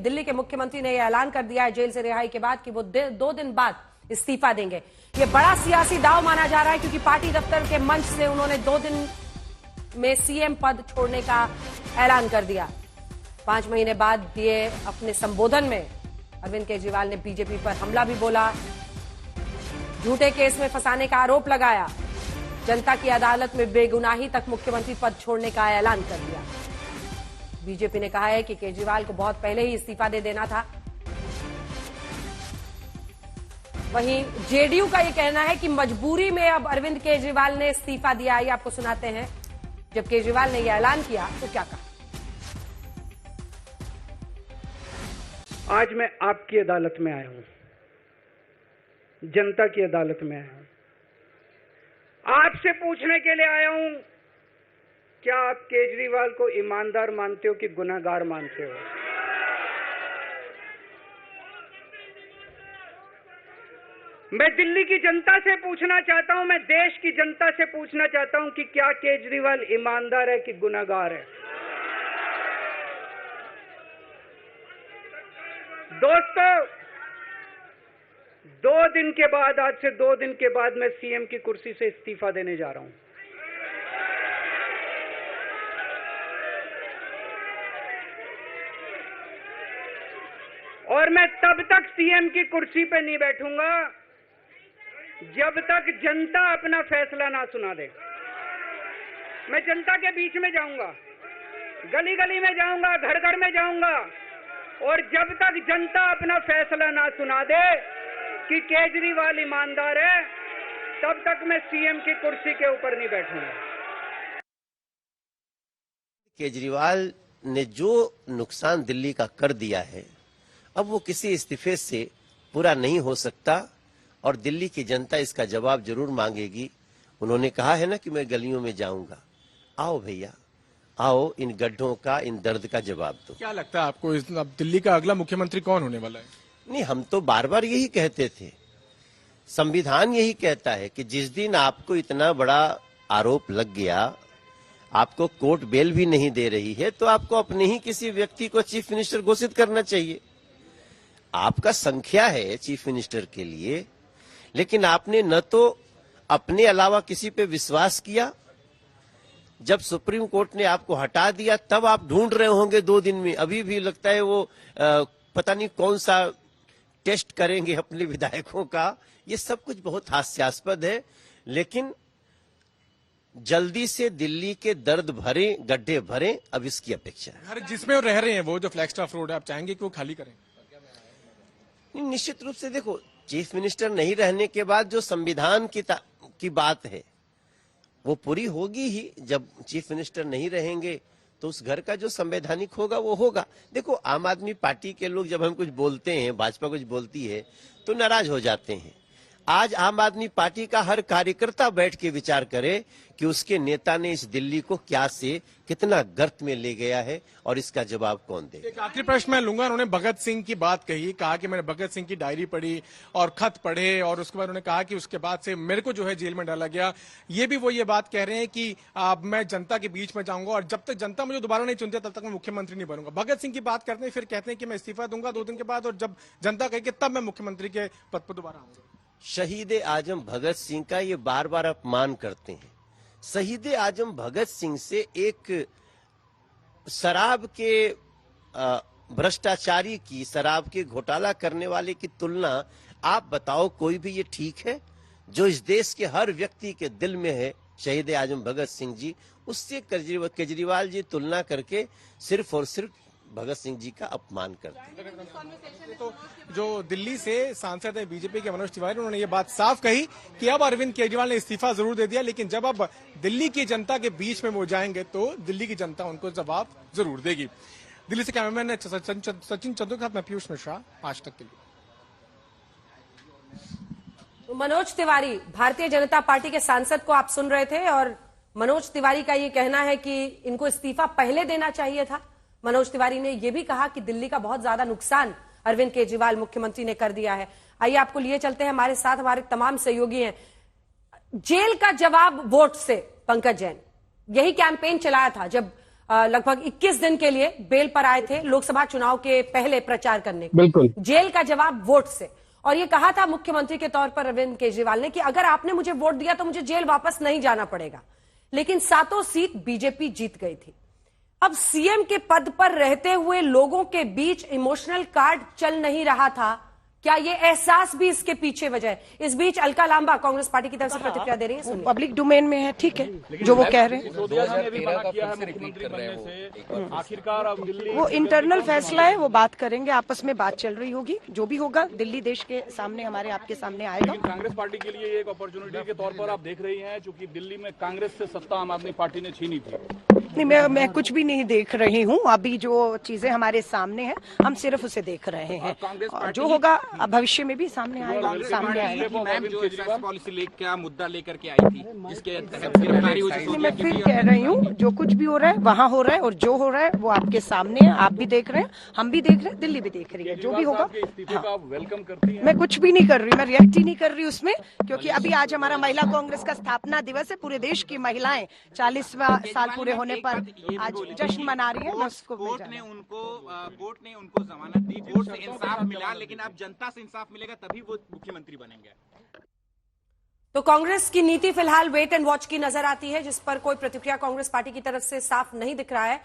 दिल्ली के मुख्यमंत्री ने यह ऐलान कर दिया है जेल से रिहाई के बाद कि वो 2 दिन बाद इस्तीफा देंगे। ये बड़ा सियासी दांव माना जा रहा है क्योंकि पार्टी दफ्तर के मंच से उन्होंने 2 दिन में सीएम पद छोड़ने का ऐलान कर दिया। 5 महीने बाद दिए अपने संबोधन में अरविंद केजरीवाल ने बीजेपी पर हमला भी बोला, झूठे केस में फंसाने का आरोप लगाया, जनता की अदालत में बेगुनाही तक मुख्यमंत्री पद छोड़ने का ऐलान कर दिया। बीजेपी ने कहा है कि केजरीवाल को बहुत पहले ही इस्तीफा दे देना था। वहीं जेडीयू का यह कहना है कि मजबूरी में अब अरविंद केजरीवाल ने इस्तीफा दिया। आइए आपको सुनाते हैं जब केजरीवाल ने यह ऐलान किया तो क्या कहा। आज मैं आपकी अदालत में आया हूं, जनता की अदालत में आया हूं, आपसे पूछने के लिए आया हूं, क्या आप केजरीवाल को ईमानदार मानते हो कि गुनहगार मानते हो? मैं दिल्ली की जनता से पूछना चाहता हूं, मैं देश की जनता से पूछना चाहता हूं कि क्या केजरीवाल ईमानदार है कि गुनहगार है? दोस्तों, 2 दिन के बाद, आज से 2 दिन के बाद मैं सीएम की कुर्सी से इस्तीफा देने जा रहा हूं। और मैं तब तक सीएम की कुर्सी पे नहीं बैठूंगा जब तक जनता अपना फैसला ना सुना दे। मैं जनता के बीच में जाऊंगा, गली गली में जाऊंगा, घर घर में जाऊंगा, और जब तक जनता अपना फैसला ना सुना दे कि केजरीवाल ईमानदार है, तब तक मैं सीएम की कुर्सी के ऊपर नहीं बैठूंगा। केजरीवाल ने जो नुकसान दिल्ली का कर दिया है, अब वो किसी इस्तीफे से पूरा नहीं हो सकता और दिल्ली की जनता इसका जवाब जरूर मांगेगी। उन्होंने कहा है ना कि मैं गलियों में जाऊंगा। आओ भैया, आओ, इन गड्ढों का, इन दर्द का जवाब दो। क्या लगता है आपको अब दिल्ली का अगला मुख्यमंत्री कौन होने वाला है? नहीं, हम तो बार बार यही कहते थे, संविधान यही कहता है कि जिस दिन आपको इतना बड़ा आरोप लग गया, आपको कोर्ट बेल भी नहीं दे रही है, तो आपको अपने ही किसी व्यक्ति को चीफ मिनिस्टर घोषित करना चाहिए। आपका संख्या है चीफ मिनिस्टर के लिए, लेकिन आपने न तो अपने अलावा किसी पे विश्वास किया। जब सुप्रीम कोर्ट ने आपको हटा दिया तब आप ढूंढ रहे होंगे 2 दिन में, अभी भी लगता है वो पता नहीं कौन सा टेस्ट करेंगे अपने विधायकों का। ये सब कुछ बहुत हास्यास्पद है, लेकिन जल्दी से दिल्ली के दर्द भरे, गड्ढे भरे, अब इसकी अपेक्षा है। घर जिसमें वो रह रहे हैं, वो जो फ्लैगस्टाफ रोड है, आप चाहेंगे कि वो खाली करें? निश्चित रूप से देखो, चीफ मिनिस्टर नहीं रहने के बाद जो संविधान की बात है वो पूरी होगी ही। जब चीफ मिनिस्टर नहीं रहेंगे तो उस घर का जो संवैधानिक होगा वो होगा। देखो, आम आदमी पार्टी के लोग जब हम कुछ बोलते हैं, भाजपा कुछ बोलती है तो नाराज हो जाते हैं। आज आम आदमी पार्टी का हर कार्यकर्ता बैठ के विचार करे कि उसके नेता ने इस दिल्ली को क्या से कितना गर्त में ले गया है और इसका जवाब कौन दे। एक आखिरी प्रश्न मैं लूंगा। उन्होंने भगत सिंह की बात कही, कहा कि मैंने भगत सिंह की डायरी पढ़ी और खत पढ़े, और उसके बाद उन्होंने कहा कि उसके बाद से मेरे को जो है जेल में डाला गया। ये भी वो ये बात कह रहे हैं कि मैं जनता के बीच में जाऊंगा और जब तक जनता मुझे दोबारा नहीं चुनती तब तक मैं मुख्यमंत्री नहीं बनूंगा। भगत सिंह की बात करते हैं, फिर कहते हैं कि मैं इस्तीफा दूंगा 2 दिन के बाद, और जब जनता कहेगी तब मैं मुख्यमंत्री के पद पर दोबारा आऊंगा। शहीद आजम भगत सिंह का ये बार बार अपमान करते हैं। शहीद आजम भगत सिंह से एक शराब के भ्रष्टाचारी की, शराब के घोटाला करने वाले की तुलना आप बताओ, कोई भी ये ठीक है? जो इस देश के हर व्यक्ति के दिल में है, शहीद आजम भगत सिंह जी, उससे केजरीवाल जी तुलना करके सिर्फ और सिर्फ भगत सिंह जी का अपमान करते हैं। तो जो दिल्ली से सांसद है बीजेपी के मनोज तिवारी, उन्होंने ये बात साफ कही कि अब अरविंद केजरीवाल ने इस्तीफा जरूर दे दिया, लेकिन जब अब दिल्ली की जनता के बीच में वो जाएंगे तो दिल्ली की जनता उनको जवाब जरूर देगी। दिल्ली से कैमरामैन सचिन चंदू के साथ मैं पीयूष मिश्रा, आज तक के लिए। मनोज तिवारी, भारतीय जनता पार्टी के सांसद को आप सुन रहे थे और मनोज तिवारी का ये कहना है कि इनको इस्तीफा पहले देना चाहिए था। मनोज तिवारी ने यह भी कहा कि दिल्ली का बहुत ज्यादा नुकसान अरविंद केजरीवाल मुख्यमंत्री ने कर दिया है। आइए आपको लिए चलते हैं, हमारे साथ हमारे तमाम सहयोगी हैं। जेल का जवाब वोट से, पंकज जैन, यही कैंपेन चलाया था जब लगभग 21 दिन के लिए बेल पर आए थे लोकसभा चुनाव के पहले प्रचार करने को। बिल्कुल। जेल का जवाब वोट से, और ये कहा था मुख्यमंत्री के तौर पर अरविंद केजरीवाल ने कि अगर आपने मुझे वोट दिया तो मुझे जेल वापस नहीं जाना पड़ेगा। लेकिन 7 सीट बीजेपी जीत गई थी। अब सीएम के पद पर रहते हुए लोगों के बीच इमोशनल कार्ड चल नहीं रहा था, क्या ये एहसास भी इसके पीछे वजह है? इस बीच अलका लांबा कांग्रेस पार्टी की तरफ से प्रतिक्रिया दे रही है, सुनिए। पब्लिक डोमेन में है, ठीक है जो वो कह रहे हैं, वो इंटरनल फैसला है, वो बात करेंगे, आपस में बात चल रही होगी, जो भी होगा दिल्ली देश के सामने, हमारे आपके सामने आएगा। कांग्रेस पार्टी के लिए एक अपॉर्चुनिटी के तौर पर आप देख रही हैं, क्योंकि दिल्ली में कांग्रेस से सत्ता आम आदमी पार्टी ने छीनी थी। नहीं, मैं कुछ भी नहीं देख रही हूँ, अभी जो चीजें हमारे सामने हैं हम सिर्फ उसे देख रहे हैं, जो होगा भविष्य में भी सामने आएगा। मैम जो पॉलिसी लेकर मुद्दा लेकर के आई थी, जिसके तहत गिरफ्तारी हुई, मैं फिर कह रही हूँ, जो कुछ भी हो रहा है वहाँ हो रहा है, और जो हो रहा है वो आपके सामने है, आप भी देख रहे हैं, हम भी देख रहे हैं, दिल्ली भी देख रही है, जो भी होगा। वेलकम करती हैं? मैं कुछ भी नहीं कर रही, मैं रिएक्ट ही नहीं कर रही उसमें, क्योंकि अभी आज हमारा महिला कांग्रेस का स्थापना दिवस है, पूरे देश की महिलाएं 40वां साल पूरे होने पर आज जश्न मना रही है। कोर्ट ने उनको जमानत दी, कोर्ट से इंसाफ मिला, लेकिन अब जनता से इंसाफ मिलेगा तभी वो मुख्यमंत्री बनेंगे। तो कांग्रेस की नीति फिलहाल वेट एंड वॉच की नजर आती है, जिस पर कोई प्रतिक्रिया कांग्रेस पार्टी की तरफ से साफ नहीं दिख रहा है।